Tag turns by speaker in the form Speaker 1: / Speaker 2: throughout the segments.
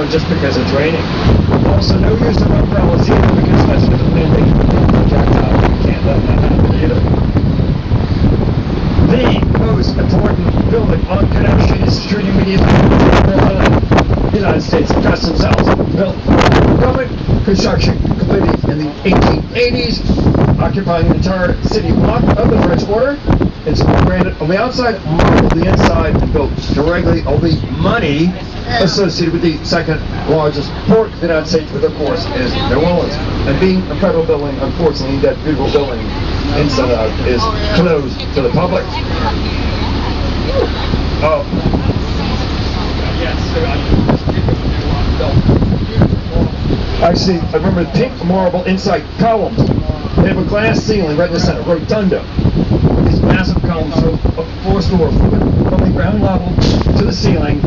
Speaker 1: on just because it's raining. Also, no use of umbrellas either because that's with the wind projectile. You can't let that happen either. The most important building on Canal Street is the street immediately behind the United States Customs House, built for government construction, completed in the 1880s, occupying the entire city block of the French Quarter. It's granted on the outside, marble the inside, and built directly on the money associated with the second largest port in the United States, which of course is New Orleans. And being a federal building, unfortunately, that beautiful building inside out is closed to the public. Oh. Actually, I remember the pink marble inside columns. They have a glass ceiling right in the center, rotunda. These massive columns from four stories from the ground level to the ceiling.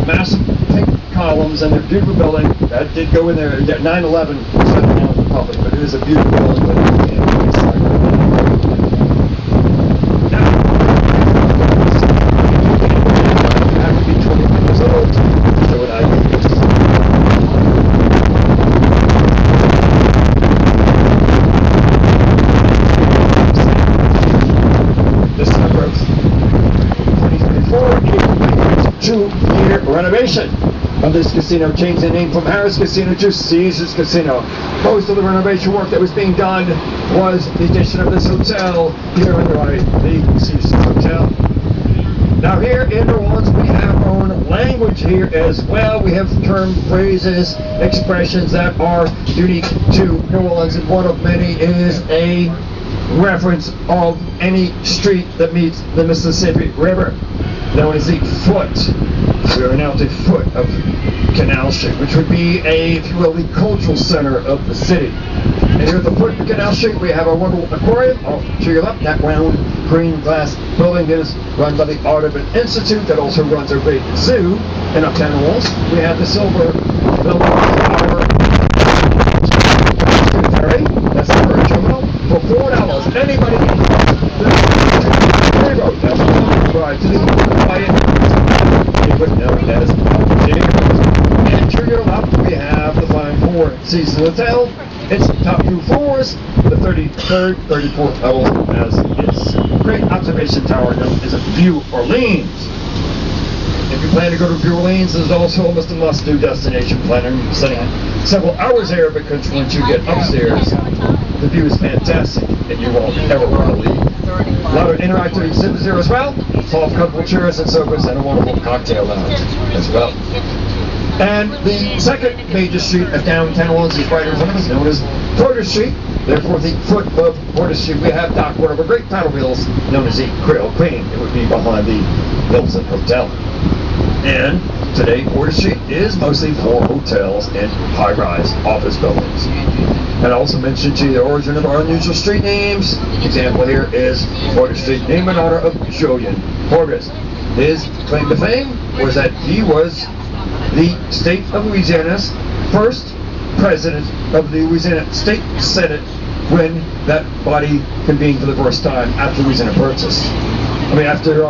Speaker 1: Massive pink columns, and they're beautiful building. That did go in there. 9/11 shut it down to the public, but it is a beautiful building. Two-year renovation of this casino, changed the name from Harris Casino to Caesars Casino. Most of the renovation work that was being done was the addition of this hotel here on the right, the Caesars Hotel. Now here in New Orleans, we have our own language here as well. We have term phrases, expressions that are unique to New Orleans, and one of many is a reference of any street that meets the Mississippi River, known as the foot. We are now at the foot of Canal Street, which would be if you will, the cultural center of the city. And here at the foot of Canal Street, we have our wonderful aquarium. Off to your left, that round green glass building is run by the Audubon Institute, that also runs our great zoo. And uptown the walls, we have the silver building, our ferry. That's the ferry terminal. For $4, anybody can ferry boat. That's right to the quiet. Known as and to your left, we have the fine Four Seasons Hotel. Its top two floors, the 33rd, 34th level, as its great observation tower known as View Orleans. If you plan to go to View Orleans, there's also almost a must-do destination planning, spending several hours there, because once you get upstairs, the view is fantastic and you won't ever want to leave. A lot of interactive exhibits here as well, soft comfortable chairs and sofas, and a wonderful cocktail lounge as well. And the second major street of downtown New Orleans is right in front of us, known as Porter Street. Therefore, the foot of Porter Street, we have docked one of our great paddle wheels, known as the Creole Queen. It would be behind the Hilton Hotel. And today, Porter Street is mostly for hotels and high-rise office buildings. And I also mentioned to you the origin of our unusual street names. Example here is Porter Street, named in honor of Julian Portis. His claim to fame was that he was the state of Louisiana's first president of the Louisiana State Senate when that body convened for the first time after Louisiana Purchase. After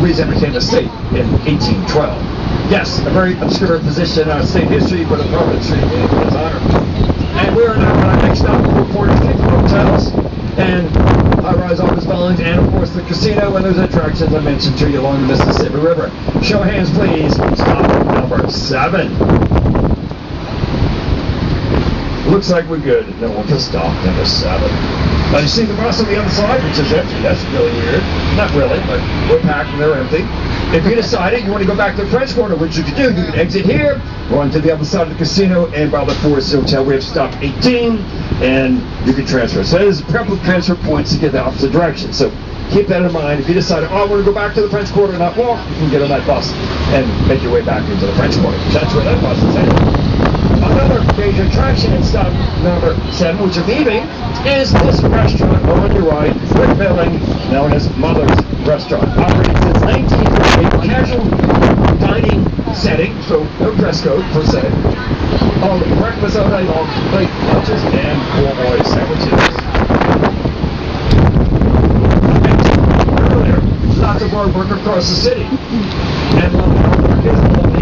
Speaker 1: Louisiana became a state in 1812. Yes, a very obscure position in our state history, but a permanent street name in his honor. And we are now on our next stop for Porter Street hotels and high-rise office buildings, and of course the casino and those attractions I mentioned to you along the Mississippi River. Show of hands, please. Stop number 7. Looks like we're good. No one can stop number 7. Now you see the bus on the other side, which is empty. That's really weird. Not really, but we're packed and they're empty. If you decided you want to go back to the French Quarter, which you can do, you can exit here, go on to the other side of the casino, and by the Forest Hotel, we have stop 18, and you can transfer. So there's a couple of transfer points to get the opposite direction. So keep that in mind. If you decide, I want to go back to the French Quarter and not walk, you can get on that bus and make your way back into the French Quarter. That's where that bus is headed. Another major attraction in stop number 7, which is leaving, is this restaurant on your right, brick building, known as Mother's Restaurant. Operating since 1938, casual dining setting, so no dress code per se. All breakfast all night long, late lunches, and poor sandwiches. Earlier, lots of hard work across the city. And one of the is along the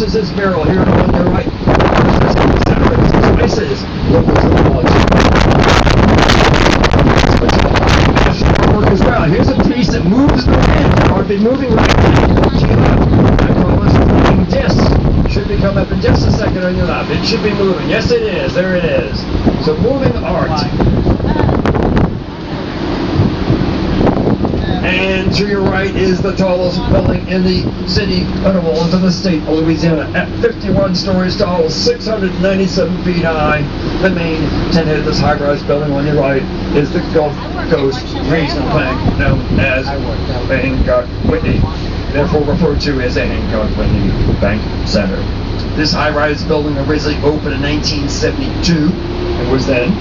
Speaker 1: is this mural here on your right. Spices. As well. Here's a piece that moves the wind, or be moving right now. I promise moving disc should be coming up in just a second on your lap. It should be moving. Yes, it is. There it is. So moving art. And to your right is the tallest building in the city of New Orleans in the state of Louisiana. At 51 stories tall, 697 feet high. The main tenant of this high-rise building on your right is the Gulf Coast Regional Bank, known as Hancock Whitney, therefore referred to as the Hancock Whitney Bank Center. This high-rise building originally opened in 1972 and was then,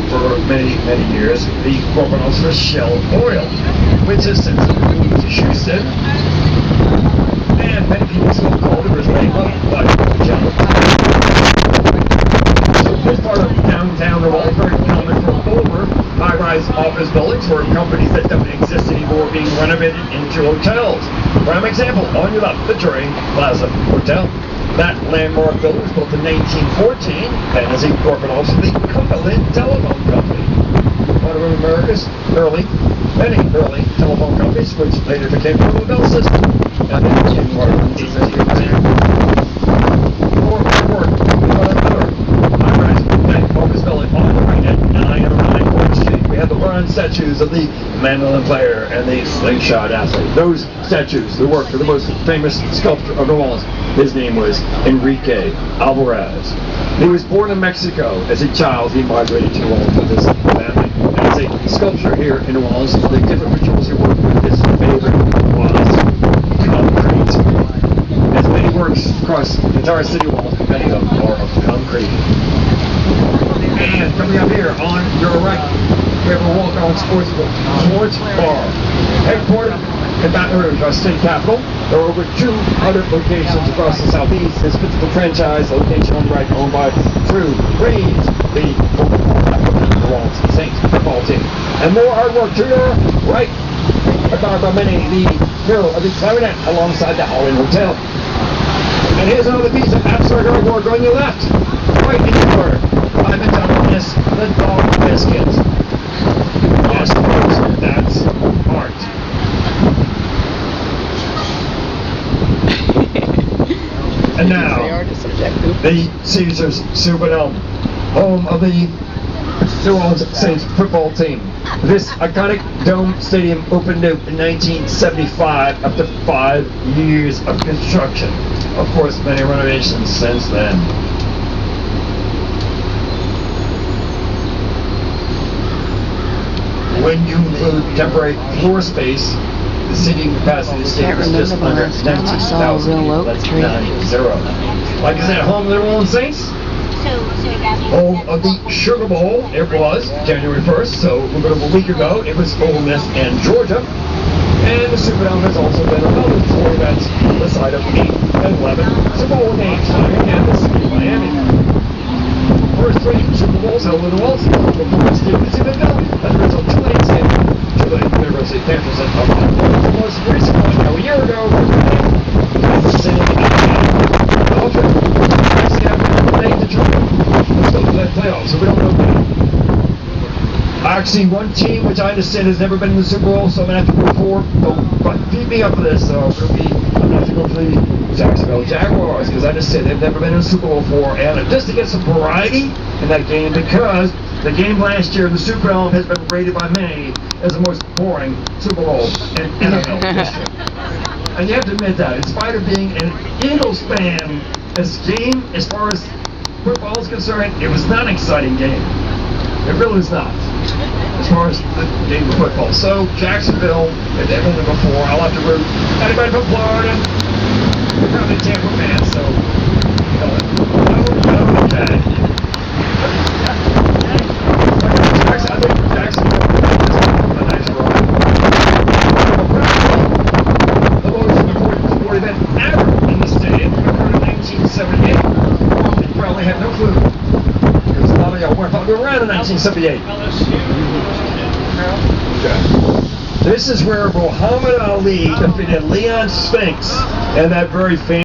Speaker 1: for many, many years, the corporate office for Shell Oil, which has since moved to Houston, and many people still call it originally Shell. So this part of downtown New Orleans, very common for older high-rise office buildings where companies that don't exist anymore are being renovated into hotels. Prime example, on your left, the Drain Plaza Hotel. That landmark building was built in 1914 and is a corporate office of the Cumberland Telephone Company, one of America's many early telephone companies, which later became the Bell System, and then became part of the office building on the right at 909 Point Street. We have the bronze statues of the mandolin player and the slingshot athlete. Those statues, the work of the most famous sculptor of New Orleans. His name was Enrique Alvarez. He was born in Mexico. As a child, he migrated to New Orleans with his family. And as a sculptor here in New Orleans, the different materials he worked with, his favorite was concrete. As many works across the entire city wall, many of them are of concrete. And coming up here on your right, we have a walk-on sports bar. Headquartered in Baton Rouge, our state capital. There are over 200 locations across the southeast. This particular franchise location on the right, owned by Drew Brees, the New Orleans Saints football team. And more artwork to your right, acquired by many, the mural of the clarinet alongside the Holland Hotel. And here's another piece of abstract artwork on your left, right in your corner. I've been telling this, the dog biscuits. Yes, folks, that's art. And now, the Caesars Superdome, home of the New Orleans Saints football team. This iconic dome stadium opened in 1975 after 5 years of construction. Of course, many renovations since then. When you include temporary floor space, the seating capacity of the stadium is just under 19,000. That's 90. Like I said, home of the New Orleans Saints, home of the Sugar Bowl. It was January 1st, so a little bit of a week ago. It was Ole Miss and Georgia. And the Superdome has also been another 4 events on the side of 8 and 11 Super Bowl games in Kansas City, Miami. First 3 Super Bowls held in New Orleans. The first students in the film, as a result, Tulane University campus of the most recent one, a year ago, Kansas City, Belgium. Actually, I've named Detroit. Let's go to that playoff, so we don't know that. Actually, one team which I understand has never been in the Super Bowl, so I'm going to have to go for. But beat me up for this, so I'm going to have to go for the Jacksonville Jaguars, because I just said they've never been in the Super Bowl before, and just to get some variety in that game, because the game last year, the Superdome, has been rated by many as the most boring Super Bowl in NFL history. And you have to admit that, in spite of being an Eagles fan, this game, as far as football is concerned, it was not an exciting game. It really was not, as far as the game of football. So, Jacksonville, if they've only before, I'll have to root anybody from Florida. We're probably Tampa fans, so, okay. I think Jacksonville is a nice ride. The most important sport event ever in the stadium occurred in 1978. You probably have no clue. Because a lot of y'all weren't probably around in 1978. Okay. This is where Muhammad Ali defeated Leon Spinks and that very famous